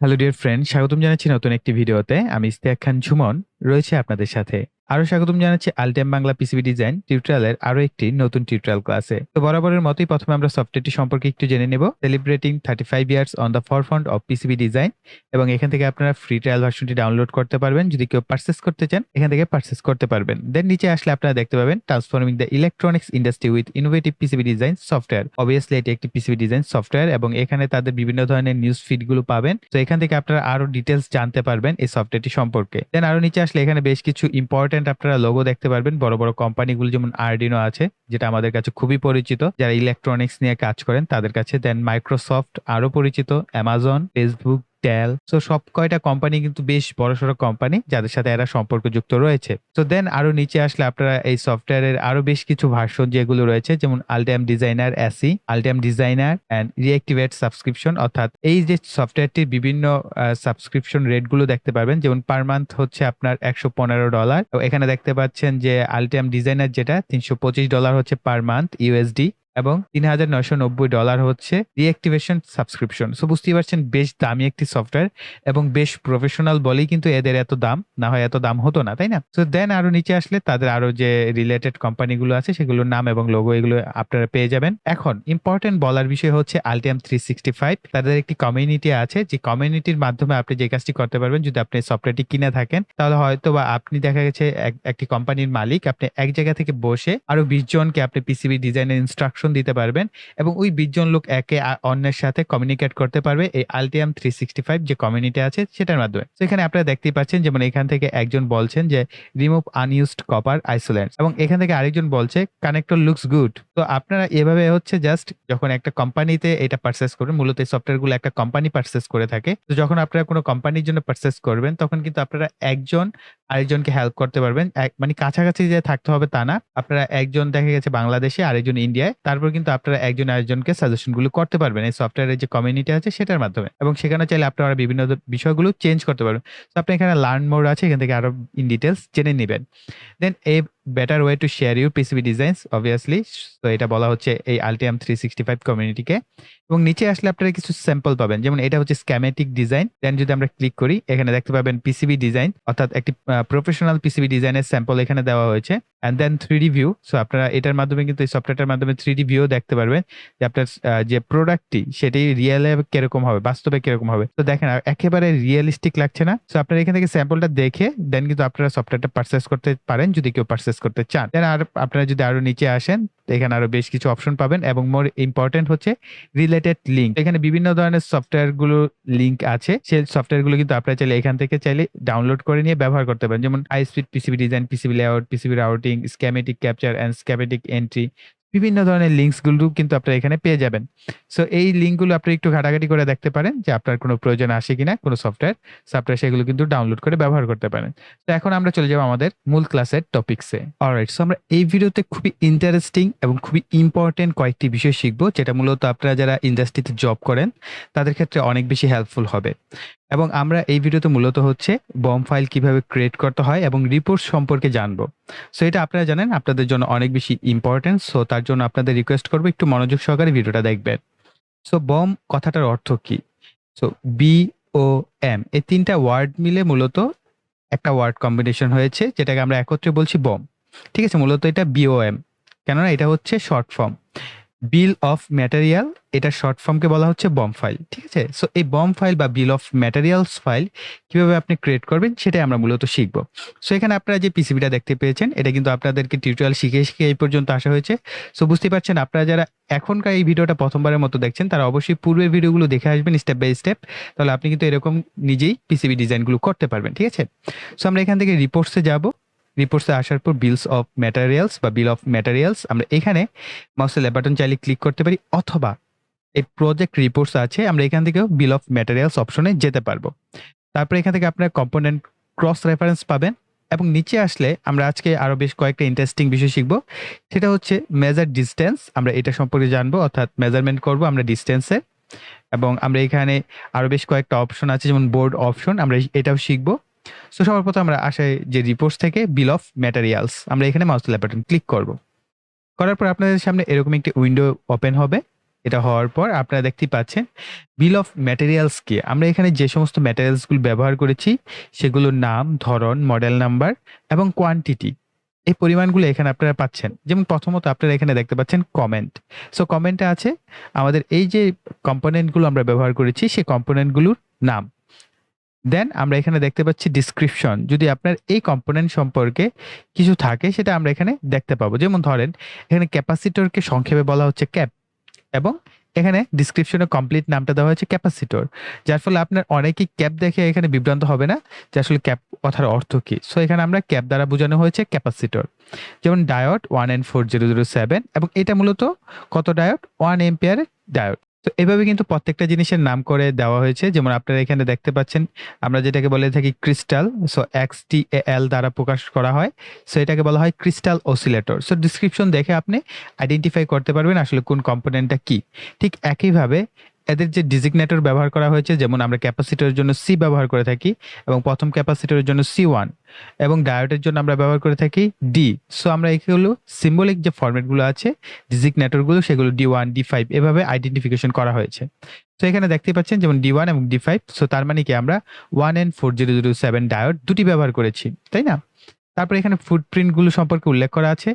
Hello dear friend, স্বাগতম জানাচ্ছি নতুন একটি ভিডিওতে। আমি ইশতিয়াক খান ঝুমন রয়েছে আপনাদের সাথে। আরো স্বাগতম জানাচ্ছি আলটেম বাংলা পিসিবি ডিজাইন টিউটোরিয়ালের আরো একটি নতুন টিউটোরিয়াল ক্লাসে। তো বরাবরের মতোই প্রথমে আমরা সফটওয়্যারটি সম্পর্কে একটু জেনে নেব, celebrating 35 years on the ফরফ্রন্ট of PCB design. এবং এখান থেকে আপনারা ফ্রি ট্রায়াল ভার্সনটি ডাউনলোড করতে পারবেন। যদি কেউ পারচেস করতে চান এখান থেকে পারচেস করতে পারবেন। দেন নিচে আসলে আপনারা দেখতে পাবেন transforming the electronics industry with innovative PCB design software. Obviously এটি একটি পিসিবি ডিজাইন সফটওয়্যার এবং এখানে তাদের বিভিন্ন ধরনের নিউজ ফিড গুলো পাবেন। তো এখান থেকে আপনারা আরো ডিটেলস জানতে পারবেন এই সফটওয়্যারটি সম্পর্কে। দেন আরো নিচে আসলে এখানে বেশ কিছু ইম্পর্টেন্ট আপনারা লোগো দেখতে পারবেন। বড় বড় কোম্পানিগুলো যেমন আরডিনো আছে, যেটা আমাদের কাছে খুবই পরিচিত যারা ইলেকট্রনিক্স নিয়ে কাজ করেন তাদের কাছে। দেন মাইক্রোসফট আরো পরিচিত, অ্যামাজন, ফেসবুক, ডেল। সো সব কয়টা কোম্পানি কিন্তু বেশ বড়সড় কোম্পানি যাদের সাথে এরা সম্পর্কযুক্ত রয়েছে। তো দেন আরো নিচে আসলে আপনারা এই সফটওয়্যারের আরো বেশ কিছু ভার্সন যেগুলো রয়েছে, যেমন Altium designer AC, Altium designer and reactivate subscription, অর্থাৎ এই যে সফটওয়্যারটির বিভিন্ন সাবস্ক্রিপশন রেট গুলো দেখতে পারবেন। যেমন পার মান্থ হচ্ছে আপনার $115। তো এখানে দেখতে পাচ্ছেন যে আলটিয়াম ডিজাইনার যেটা $325 হচ্ছে পার মান্থ ইউএসডি, এবং $3,990 হচ্ছে রিঅ্যাক্টিভেশন সাবস্ক্রিপশন। সো বুঝতেই পারছেন বেশ দামি একটি সফটওয়্যার এবং বেশ প্রফেশনাল বলেই কিন্তু এদের এত দাম, না হয় এত দাম হতো না, তাই না? তো দেন আরো নিচে আসলে তাদের আরো যে রিলেটেড কোম্পানিগুলো আছে সেগুলোর নাম এবং লোগো এগুলো আপনারা পেয়ে যাবেন। এখন ইম্পর্টেন্ট বলার বিষয় হচ্ছে আলটিয়াম 365 তাদের একটি কমিউনিটি আছে, যে কমিউনিটির মাধ্যমে আপনি যে কাজটি করতে পারবেন, যদি আপনি সফটওয়্যারটি কিনে থাকেন তাহলে হয়তো বা আপনি দেখা গেছে একটি কোম্পানির মালিক, আপনি এক জায়গা থেকে বসে আরো 20 জনকে আপনি পিসিবি ডিজাইনের ইনস্ট্রাকশন দিতে পারবেন এবং ওই 20 জন লোক একে অন্যের সাথে কমিউনিকেট করতে পারবে এই আলটিয়াম 365 যে কমিউনিটি আছে সেটার মাধ্যমে। তো এখানে আপনারা দেখতেই পাচ্ছেন, যেমন এখান থেকে একজন বলছেন যে রিমুভ আনইউজড কপার আইসোলেন্টস, এবং এখান থেকে আরেকজন বলছে কানেক্টর লুকস গুড। তো আপনারা এভাবে হচ্ছে জাস্ট যখন একটা কোম্পানিতে এটা পারচেস করবেন, মূলত এই সফটওয়্যারগুলো একটা কোম্পানি পারচেস করে থাকে। তো যখন আপনারা কোনো কোম্পানির জন্য পারচেস করবেন তখন কিন্তু আপনারা একজন আরেকজনকে হেল্প করতে পারবেন। মানে কাছাকাছি যে থাকতে হবে তা না, আপনারা একজন দেখা গেছে বাংলাদেশে আরেকজন ইন্ডিয়ায়, তারপর কিন্তু আপনারা একজন আরেকজনকে সাজেশন গুলো করতে পারবেন এই সফটওয়্যারের যে কমিউনিটি আছে সেটার মাধ্যমে, এবং সেখানে চাইলে আপনারা বিভিন্ন বিষয়গুলো চেঞ্জ করতে পারবেন। তো আপনি এখানে লার্ন মোড আছে, এখান থেকে আরো ইন ডিটেলস জেনে নেবেন। Then a better way to share your PCB designs obviously. তো এটা বলা হচ্ছে এই আলটিয়াম 365 কমিউনিটিকে। এবং নিচে আসলে আপনারা কিছু স্যাম্পল পাবেন, যেমন এটা হচ্ছে স্ক্যামেটিক ডিজাইন। দেন যদি আমরা ক্লিক করি এখানে দেখতে পাবেন পিসিবি ডিজাইন, অর্থাৎ একটি প্রফেশনাল পিসিবি ডিজাইনের স্যাম্পল এখানে দেওয়া হয়েছে। And then 3D view. So আপনারা এটার মাধ্যমে কিন্তু এই সফটওয়্যারটার মাধ্যমে 3D ভিউ দেখতে পারবেন যে আপনার যে প্রোডাক্টটি সেটি রিয়েলে কিরকম হবে, বাস্তবে কিরকম হবে। তো দেখেন একেবারে রিয়েলিস্টিক লাগছে না? সো আপনারা এখান থেকে স্যাম্পলটা দেখে দেন কিন্তু আপনারা সফটওয়্যারটা পারচেস করতে পারেন যদি কেউ পারচেস করতে চান। দেন আর আপনারা যদি আরো নিচে আসেন এখানে আরো বেশ কিছু অপশন পাবেন, এবং মোর ইম্পর্টেন্ট হচ্ছে রিলেটেড লিঙ্ক। এখানে বিভিন্ন ধরনের সফটওয়্যার গুলো লিঙ্ক আছে, সেই সফটওয়্যার গুলো কিন্তু আপনারা চাইলে এখান থেকে চাইলে ডাউনলোড করে নিয়ে ব্যবহার করতে পারেন। যেমন high speed PCB design, PCB layout, PCB routing, schematic capture and schematic entry, বিভিন্ন ধরনের লিঙ্কস গুলো কিন্তু আপনারা এখানে পেয়ে যাবেন। সো এই লিঙ্ক গুলো আপনি একটু ঘাটাঘাটি করে দেখতে পারেন যে আপনার কোনো প্রয়োজন আসে কিনা কোনো সফটওয়্যার সেগুলো কিন্তু ডাউনলোড করে ব্যবহার করতে পারেন। তো এখন আমরা চলে যাব আমাদের মূল ক্লাসের টপিকসে। অলরাইট, সো আমরা এই ভিডিওতে খুবই ইন্টারেস্টিং এবং খুবই ইম্পর্টেন্ট কয়েকটি বিষয় শিখবো, যেটা মূলত আপনারা যারা ইন্ডাস্ট্রিতে জব করেন তাদের ক্ষেত্রে অনেক বেশি হেল্পফুল হবে। এবং আমরা এই ভিডিওতে মূলত হচ্ছে বম ফাইল কিভাবে ক্রিয়েট করতে হয় এবং রিপোর্ট সম্পর্কে জানবো। সো এটা আপনারা জানেন আপনাদের জন্য অনেক বেশি ইম্পর্টেন্ট। সো তার জন্য আপনাদের রিকোয়েস্ট করবো একটু মনোযোগ সহকারে ভিডিওটা দেখবেন। সো বম কথাটার অর্থ কি? সো বি ও এম, এই তিনটা ওয়ার্ড মিলে মূলত একটা ওয়ার্ড কম্বিনেশন হয়েছে, যেটাকে আমরা একত্রে বলছি বম। ঠিক আছে, মূলত এটা বিওএম, কেননা এটা হচ্ছে short form. Bill of material, এটা শর্ট ফর্মকে বলা হচ্ছে বম ফাইল। ঠিক আছে, সো এই বম ফাইল বা বিল অফ ম্যাটেরিয়ালস ফাইল কিভাবে আপনি ক্রিয়েট করবেন সেটাই আমরা মূলত শিখবো। সো এখানে আপনারা যে পিসিবিটা দেখতে পেয়েছেন এটা কিন্তু আপনাদেরকে টিউটোরিয়াল শিখে শিখে এই পর্যন্ত আসা হয়েছে। সো বুঝতে পারছেন আপনারা যারা এখনকার এই ভিডিওটা প্রথমবারের মতো দেখছেন তারা অবশ্যই পূর্বের ভিডিওগুলো দেখে আসবেন স্টেপ বাই স্টেপ, তাহলে আপনি কিন্তু এরকম নিজেই পিসিবি ডিজাইনগুলো করতে পারবেন। ঠিক আছে, সো আমরা এখান থেকে রিপোর্টসে যাব। রিপোর্টসে আসার পর বিলস অফ ম্যাটেরিয়ালস বা বিল অফ ম্যাটেরিয়ালস, আমরা এখানে মাউসের লেফট বাটন চাইলে ক্লিক করতে পারি, অথবা এই প্রজেক্ট রিপোর্টস আছে আমরা এখান থেকেও বিল অফ ম্যাটেরিয়ালস অপশনে যেতে পারবো। তারপরে এখান থেকে আপনার কম্পোনেন্ট ক্রস রেফারেন্স পাবেন, এবং নিচে আসলে আমরা আজকে আরো বেশ কয়েকটা ইন্টারেস্টিং বিষয় শিখবো। সেটা হচ্ছে মেজার ডিস্টেন্স, আমরা এটা সম্পর্কে জানবো, অর্থাৎ মেজারমেন্ট করব আমরা ডিস্টেন্সের। এবং আমরা এখানে আরো বেশ কয়েকটা অপশন আছে যেমন বোর্ড অপশন, আমরা এটাও শিখবো। সো সবার প্রথম আমরা আসে যে রিপোর্টস থেকে বিল অফ ম্যাটেরিয়ালস, আমরা এখানে মাউস লেফট বাটন ক্লিক করব। করার পর আপনাদের সামনে এরকম একটি উইন্ডো ওপেন হবে। এটা হওয়ার পর আপনারা দেখতেই পাচ্ছেন বিল অফ ম্যাটেরিয়ালস কি, আমরা এখানে যে সমস্ত ম্যাটেরিয়ালসগুলো ব্যবহার করেছি সেগুলোর নাম, ধরন, মডেল নাম্বার এবং কোয়ান্টিটি, এই পরিমাণগুলো এখানে আপনারা পাচ্ছেন। যেমন প্রথমত আপনারা এখানে দেখতে পাচ্ছেন কমেন্ট। সো কমেন্টে আছে আমাদের এই যে কম্পোনেন্টগুলো আমরা ব্যবহার করেছি সেই কম্পোনেন্টগুলোর নাম। দেন আমরা এখানে দেখতে পাচ্ছি ডিসক্রিপশন, যদি আপনার এই কম্পোনেন্ট সম্পর্কে কিছু থাকে সেটা আমরা এখানে দেখতে পাবো। যেমন ধরেন এখানে ক্যাপাসিটরকে সংক্ষেপে বলা হচ্ছে ক্যাপ, এবং এখানে ডিসক্রিপশনে কমপ্লিট নামটা দেওয়া হয়েছে ক্যাপাসিটর, যার ফলে আপনার অনেকেই ক্যাপ দেখে এখানে বিভ্রান্ত হবে না যে আসলে ক্যাপ কথার অর্থ কি। সো এখানে আমরা ক্যাপ দ্বারা বোঝানো হয়েছে ক্যাপাসিটর। যেমন ডায়োড 1N4007, এবং এটা মূলত কত ডায়োড, 1 এম্পিয়ারের ডায়োড। তো এভাবে কিন্তু প্রত্যেকটা জিনিসের নাম করে দেওয়া হয়েছে। যেমন আপনারা এখানে দেখতে পাচ্ছেন আমরা যেটাকে বলে থাকি ক্রিস্টাল, সো XTAL দ্বারা প্রকাশ করা হয়, সো এটাকে বলা হয় ক্রিস্টাল অসিলেটর। সো ডিসক্রিপশন দেখে আপনি আইডেন্টিফাই করতে পারবেন আসলে কোন কম্পোনেন্টটা কি। ঠিক একইভাবে এদের যে ডিজিগনেটর ব্যবহার করা হয়েছে, যেমন আমরা ক্যাপাসিটরের জন্য সি ব্যবহার করে থাকি এবং প্রথম ক্যাপাসিটরের জন্য C1, এবং ডায়োডের জন্য আমরা ব্যবহার করে থাকি ডি। সো আমরা এগুলো সিম্বলিক যে ফরম্যাটগুলো আছে ডিজিগনেটরগুলো সেগুলো D1 D5 এভাবে আইডেন্টিফিকেশন করা হয়েছে। তো এখানে দেখতেই পাচ্ছেন যেমন D1 এবং D5, সো তার মানে কি আমরা 1N4007 ডায়োড দুটি ব্যবহার করেছি, তাই না? তারপর এখানে ফুটপ্রিন্টগুলো সম্পর্কে উল্লেখ করা আছে।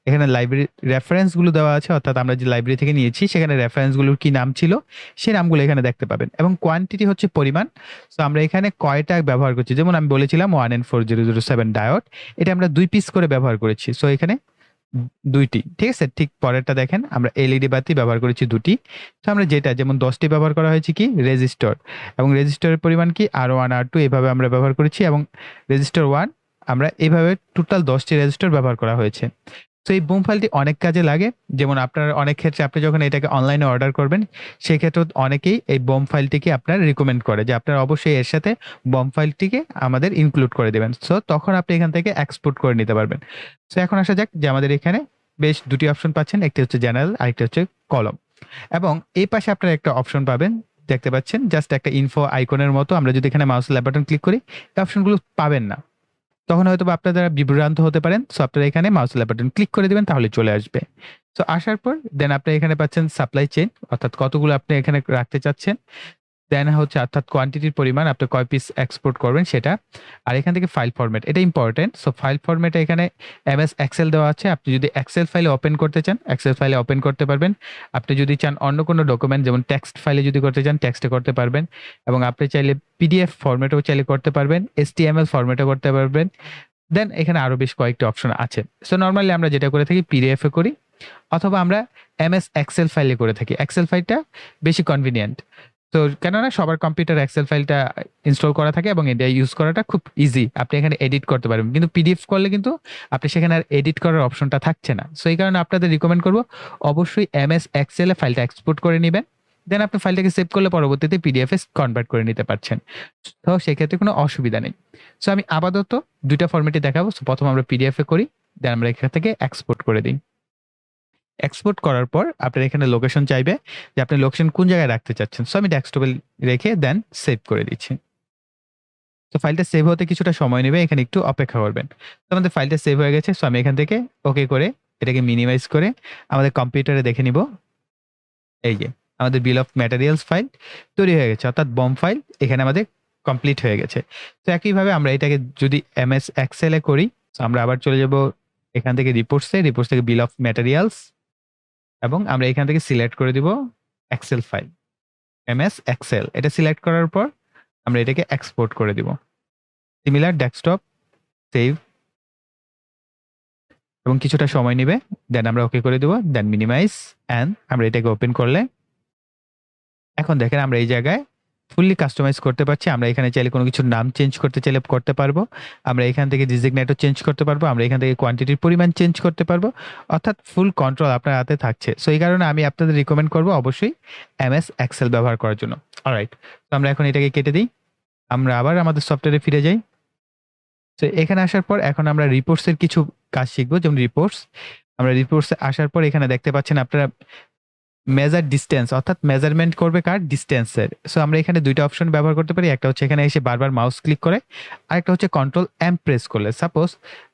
এখানে লাইব্রেরি রেফারেন্সগুলো দেওয়া আছে, অর্থাৎ আমরা যে লাইব্রেরি থেকে নিয়েছি সেখানে রেফারেন্সগুলোর কি নাম ছিল সেই নামগুলো এখানে দেখতে পাবেন। এবং কোয়ান্টিটি হচ্ছে পরিমাণ। সো আমরা এখানে কয়টা ব্যবহার করছি, যেমন আমি বলেছিলাম 1N4007 ডায়োড, এটা আমরা 2 পিস করে ব্যবহার করেছি। সো এখানে 2টি, ঠিক আছে? ঠিক পরেরটা দেখেন আমরা এলইডি বাতি ব্যবহার করেছি 2টি। তো আমরা যেটা যেমন 10টি ব্যবহার করা হয়েছে কি রেজিস্টর, এবং রেজিস্টরের পরিমাণ কি R1 R2 এভাবে আমরা ব্যবহার করেছি, এবং রেজিস্টর 1 আমরা এভাবে টোটাল 10টি রেজিস্টর ব্যবহার করা হয়েছে। তো এই বুম ফাইলটি অনেক কাজে লাগে। যেমন আপনার অনেক ক্ষেত্রে আপনি যখন এটাকে অনলাইনে অর্ডার করবেন সেক্ষেত্রে অনেকেই এই বম ফাইলটিকে আপনার রিকমেন্ড করে যে আপনারা অবশ্যই এর সাথে বম ফাইলটিকে আমাদের ইনক্লুড করে দেবেন। সো তখন আপনি এখান থেকে এক্সপোর্ট করে নিতে পারবেন। সো এখন আসা যাক যে আমাদের এখানে বেশ 2টি অপশন পাচ্ছেন, একটি হচ্ছে জেনারেল, আরেকটি হচ্ছে কলম। এবং এই পাশে আপনারা একটা অপশন পাবেন, দেখতে পাচ্ছেন জাস্ট একটা ইনফো আইকনের মতো। আমরা যদি এখানে মাউস লেফট বাটন ক্লিক করি এই অপশনগুলো পাবেন না, তখন হয়তো আপনার দ্বারা বিভ্রান্ত হতে পারেন। সো আপনারা এখানে মাউস লেফট বাটন ক্লিক করে দিবেন, তাহলে চলে আসবে। সো আসার পর দেন আপনি এখানে পাচ্ছেন সাপ্লাই চেইন, অর্থাৎ কতগুলো আপনি এখানে রাখতে চাচ্ছেন। দেন হচ্ছে অর্থাৎ কোয়ান্টিটির পরিমাণ, আপনি কয় পিস এক্সপোর্ট করবেন সেটা। আর এখান থেকে ফাইল ফরম্যাট, এটা ইম্পর্টেন্ট। সো ফাইল ফরম্যাটে এখানে MS এক্সেল দেওয়া আছে। আপনি যদি এক্সেল ফাইলে ওপেন করতে চান এক্সেল ফাইলে ওপেন করতে পারবেন। আপনি যদি চান অন্য কোনো ডকুমেন্ট যেমন টেক্সট ফাইলে যদি করতে চান টেক্সটে করতে পারবেন, এবং আপনি চাইলে PDF ফরম্যাটেও চাইলে করতে পারবেন, HTML ফরম্যাটে করতে পারবেন। দেন এখানে আরো বেশ কয়েকটি অপশন আছে। সো নরমালি আমরা যেটা করে থাকি PDF এ করি, অথবা আমরা MS এক্সেল ফাইলে করে থাকি। এক্সেল ফাইলটা বেশি কনভিনিয়েন্ট। তো কেননা সবার কম্পিউটার এক্সেল ফাইলটা ইনস্টল করা থাকে এবং এটা ইউজ করাটা খুব ইজি। আপনি এখানে এডিট করতে পারবেন, কিন্তু PDF করলে কিন্তু আপনি সেখানে আর এডিট করার অপশনটা থাকছে না। সো এই কারণে আপনাদের রিকমেন্ড করব অবশ্যই MS এক্সেল এ ফাইলটা এক্সপোর্ট করে নেবেন। দেন আপনি ফাইলটাকে সেভ করলে পরবর্তীতে PDF এ কনভার্ট করে নিতে পারছেন। তো সেক্ষেত্রে কোনো অসুবিধা নেই। সো আমি আপাতত 2টা ফরম্যাটে দেখাবো। সো প্রথম আমরা PDF এ করি, দেন আমরা এখান থেকে এক্সপোর্ট করে দিই। এক্সপোর্ট করার পর আপনার এখানে লোকেশন চাইবে যে আপনি লোকেশন কোন জায়গায় রাখতে চাচ্ছেন। সো আমি ডেস্কটপে রেখে দেন সেভ করে দিচ্ছি। তো ফাইলটা সেভ হতে কিছুটা সময় নেবে, এখানে একটু অপেক্ষা করবেন। তো আমাদের ফাইলটা সেভ হয়ে গেছে। সো আমি এখান থেকে ওকে করে এটাকে মিনিমাইজ করে আমাদের কম্পিউটারে দেখে নিব। এই যে আমাদের বিল অফ ম্যাটেরিয়ালস ফাইল তৈরি হয়ে গেছে, অর্থাৎ বম ফাইল এখানে আমাদের কমপ্লিট হয়ে গেছে। তো একইভাবে আমরা এটাকে যদি MS এক্সেল এ করি, তো আমরা আবার চলে যাব এখান থেকে রিপোর্টস থেকে বিল অফ ম্যাটেরিয়ালস, এবং আমরা এখান থেকে সিলেক্ট করে দিব এক্সেল ফাইল, MS এক্সেল। এটা সিলেক্ট করার পর আমরা এটাকে এক্সপোর্ট করে দিব। সিমিলার ডেস্কটপ সেভ, এবং কিছুটা সময় নেবে। দেন আমরা ওকে করে দিব, দেন মিনিমাইজ, এন্ড আমরা এটাকে ওপেন করলে এখন দেখেন আমরা এই জায়গায় ফুললি কাস্টমাইজ করতে পারছি। আমরা এখানে চাইলে কোনো কিছুর নাম চেঞ্জ করতে চাইলে করতে পারবো। আমরা এখান থেকে ডিজিগনেটর চেঞ্জ করতে পারবো। আমরা এখান থেকে কোয়ান্টিটির পরিমাণ চেঞ্জ করতে পারবো। অর্থাৎ ফুল কন্ট্রোল আপনার হাতে থাকছে। সো এই কারণে আমি আপনাদের রিকমেন্ড করবো অবশ্যই MS এক্সেল ব্যবহার করার জন্য। অলরাইট, তো আমরা এখন এটাকে কেটে দিই। আমরা আবার আমাদের সফটওয়্যারে ফিরে যাই। তো এখানে আসার পর এখন আমরা রিপোর্টস এর কিছু কাজ শিখবো। যেমন রিপোর্টস, আমরা রিপোর্টস এ আসার পর এখানে দেখতে পাচ্ছেন আপনারা মেজার ডিস্টেন্স অর্থাৎ মেজারমেন্ট করবে কার ডিস্টেন্সের। সো আমরা এখানে দুইটা অপশন ব্যবহার করতে পারি। একটা হচ্ছে এখানে এসে বারবার মাউস ক্লিক করে, আরেকটা হচ্ছে কন্ট্রোল এম প্রেস করলে। সাপোজ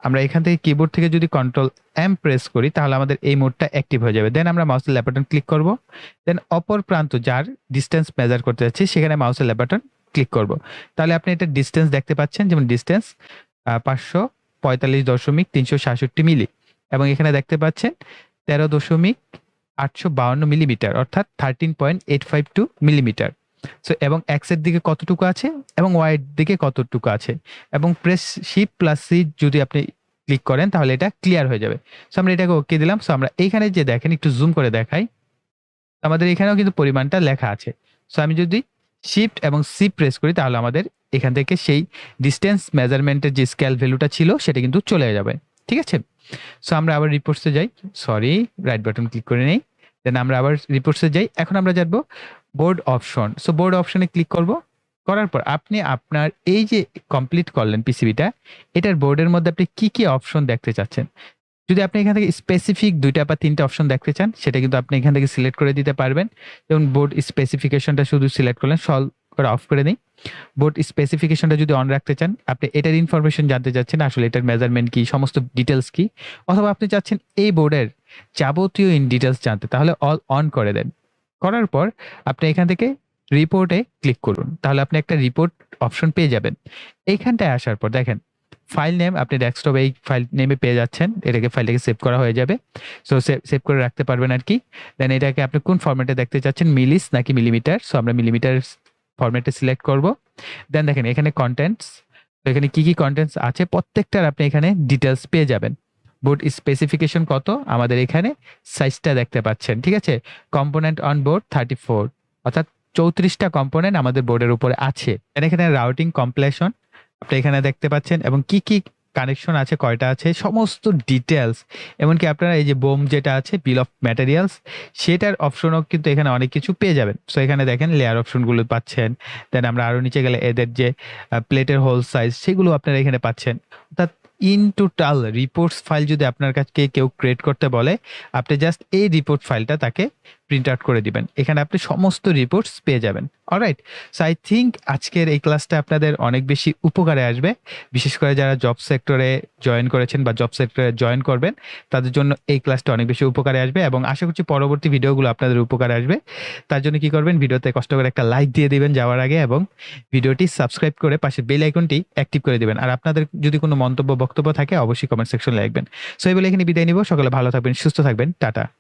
আমরা এখান থেকে কিবোর্ড থেকে যদি কন্ট্রোল এম প্রেস করি তাহলে আমাদের এই মোডটা অ্যাক্টিভ হয়ে যাবে। দেন আমরা মাউসের লেফট বাটন ক্লিক করব, দেন অপর প্রান্ত যার ডিস্টেন্স মেজার করতে যাচ্ছি সেখানে মাউসের লেফট বাটন ক্লিক করব। তাহলে আপনি এটা ডিস্টেন্স দেখতে পাচ্ছেন, যেমন ডিস্টেন্স 545.367 মিলি, এবং এখানে দেখতে পাচ্ছেন 13.852 মিলিমিটার অর্থাৎ 13.852 মিলিমিটার। সো এবং এক্স এর দিকে কতটুকু আছে এবং ওয়াই এর দিকে কতটুকু আছে, এবং প্রেস শিফট প্লাস সি যদি আপনি ক্লিক করেন তাহলে এটা ক্লিয়ার হয়ে যাবে। সো আমরা এটাকে ওকে দিলাম। সো আমরা এইখানে যে দেখেন একটু জুম করে দেখাই, আমাদের এখানেও কিন্তু পরিমাণটা লেখা আছে। সো আমি যদি শিফট এবং সি প্রেস করি তাহলে আমাদের এখান থেকে সেই ডিস্টেন্স মেজারমেন্টের যে স্কেল ভ্যালুটা ছিল সেটা কিন্তু চলে যাবে। ঠিক আছে। সো আমরা আবার রিপোর্টসে যাই, সরি রাইট বাটন ক্লিক করে নেই, দেন আমরা আবার রিপোর্টসে যাই। এখন আমরা যাবো বোর্ড অপশন। সো বোর্ড অপশনে ক্লিক করব, করার পর আপনি আপনার এই যে কমপ্লিট করলেন পিসিবিটা, এটার বোর্ডের মধ্যে আপনি কি কি অপশন দেখতে চাচ্ছেন। যদি আপনি এখান থেকে স্পেসিফিক 2টা বা 3টা অপশন দেখতে চান সেটা কিন্তু আপনি এখান থেকে সিলেক্ট করে দিতে পারবেন। যেমন বোর্ড স্পেসিফিকেশনটা শুধু সিলেক্ট করলেন, সলভ করে অফ করে নেই। বোর্ড স্পেসিফিকেশনটা যদি অন রাখতে চান, আপনি এটার ইনফরমেশন জানতে চাচ্ছেন আসলে এটার মেজারমেন্ট কি, সমস্ত ডিটেলস কি, অথবা আপনি চাচ্ছেন এই বোর্ডের যাবতীয় ইন ডিটেলস জানতে, তাহলে অল অন করে দেন। করার পর আপনি এখান থেকে রিপোর্টে ক্লিক করুন, তাহলে আপনি একটা রিপোর্ট অপশন পেয়ে যাবেন। এইখানটায় আসার পর দেখেন ফাইল নেম, আপনি ডেস্কটপে এই ফাইল নেমে পেয়ে যাচ্ছেন, এটাকে ফাইলটাকে সেভ করা হয়ে যাবে। সো সেভ করে রাখতে পারবেন আর কি। দেন এটাকে আপনি কোন ফরম্যাটে দেখতে চাচ্ছেন, মিলিস নাকি মিলিমিটার। সো আমরা মিলিমিটার ফরম্যাটে সিলেক্ট করব। দেন দেখেন এখানে কন্টেন্টস, তো এখানে কি কি কন্টেন্টস আছে প্রত্যেকটার আপনি এখানে ডিটেলস পেয়ে যাবেন। বোর্ড স্পেসিফিকেশন কত, আমাদের এখানে সাইজটা দেখতে পাচ্ছেন। ঠিক আছে। কম্পোনেন্ট অন বোর্ড 34, অর্থাৎ 34টা কম্পোনেন্ট আমাদের বোর্ডের উপরে আছে। এখানে রাউটিং কমপ্লেশন আপনি এখানে দেখতে পাচ্ছেন, এবং কি কি কানেকশন আছে, কয়টা আছে, সমস্ত ডিটেলস। এমনকি আপনারা এই যে বোম যেটা আছে বিল অফ ম্যাটেরিয়ালস, সেটার অপশনও কিন্তু এখানে অনেক কিছু পেয়ে যাবেন। সো এখানে দেখেন লেয়ার অপশনগুলো পাচ্ছেন। দেন আমরা আরো নিচে গেলে এদের যে প্লেটের হোল সাইজ সেগুলো আপনারা এখানে পাচ্ছেন। অর্থাৎ ইন টোটাল রিপোর্টস ফাইল যদি আপনার কাছে কেউ ক্রিয়েট করতে বলে, আপনি জাস্ট এই রিপোর্ট ফাইলটা তাকে প্রিন্ট আউট করে দিবেন, এখানে আপনি সমস্ত রিপোর্টস পেয়ে যাবেন। অলরাইট। সো আই থিঙ্ক আজকের এই ক্লাসটা আপনাদের অনেক বেশি উপকারে আসবে, বিশেষ করে যারা জব সেক্টরে জয়েন করেছেন বা জব সেক্টরে জয়েন করবেন তাদের জন্য এই ক্লাসটা অনেক বেশি উপকারে আসবে, এবং আশা করছি পরবর্তী ভিডিওগুলো আপনাদের উপকারে আসবে। তার জন্য কি করবেন, ভিডিওতে কষ্ট করে একটা লাইক দিয়ে দিবেন যাওয়ার আগে, এবং ভিডিওটি সাবস্ক্রাইব করে পাশে বেল আইকনটি অ্যাক্টিভ করে দিবেন। আর আপনাদের যদি কোনো মন্তব্য বক্তব্য থাকে অবশ্যই কমেন্ট সেকশনে লিখবেন। সো এই বলে এখানে বিদায় নিব। সকলে ভালো থাকবেন, সুস্থ থাকবেন, টাটা।